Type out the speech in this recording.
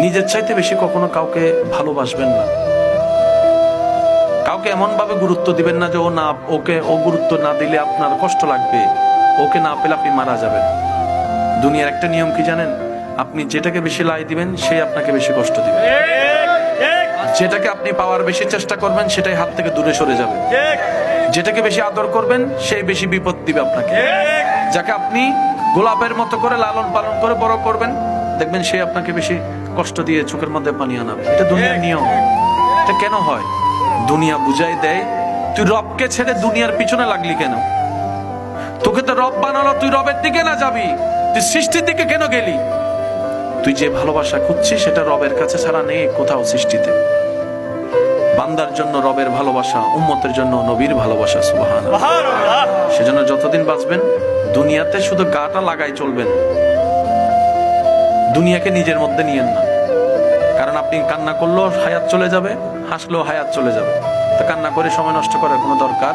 নিজের চাইতে বেশি কখনো কাউকে ভালোবাসবেন না। কাউকে এমন ভাবে গুরুত্ব দিবেন না যে ও গুরুত্ব না দিলে আপনার কষ্ট লাগবে, ওকে না পেলে আপনি মারা যাবেন। দুনিয়ার একটা নিয়ম কি জানেন? আপনি যেটাকে বেশি লাই দিবেন সে আপনাকে বেশি কষ্ট দিবে। যেটাকে আপনি পাওয়ার বেশি চেষ্টা করবেন সেটাই হাত থেকে দূরে সরে যাবে। যেটাকে বেশি আদর করবেন সেই বেশি বিপদ দিবে আপনাকে। যাকে আপনি গোলাপের মতো করে লালন পালন করে বড় করবেন, দেখবেন সে আপনাকে বেশি কষ্ট দিয়ে চোখের মধ্যে পানি আনাবে। এটা দুনিয়ার নিয়ম। এটা কেন হয়? দুনিয়া বুঝাই দেয় তুই রবকে ছেড়ে দুনিয়ার পিছনে লাগলি কেন? তোকে তো রব বানালো, তুই রবের দিকে না যাবি, তুই সৃষ্টির দিকে কেন গেলি? তুই যে ভালোবাসা খুঁজছিস সেটা রবের কাছে ছাড়া নেই কোথাও সৃষ্টিতে। বান্দার জন্য রবের ভালোবাসা, উম্মতের জন্য নবীর ভালোবাসা। সুবহানাল্লাহ। সেজন্য যতদিন বাঁচবেন দুনিয়াতে শুধু গাটা লাগাই চলবেন, দুনিয়াকে নিজের মধ্যে নিয়েন না। কারণ আপনি কান্না করলেও হায়াত চলে যাবে, হাসলেও হায়াত চলে যাবে। তো কান্না করে সময় নষ্ট করার কোনো দরকার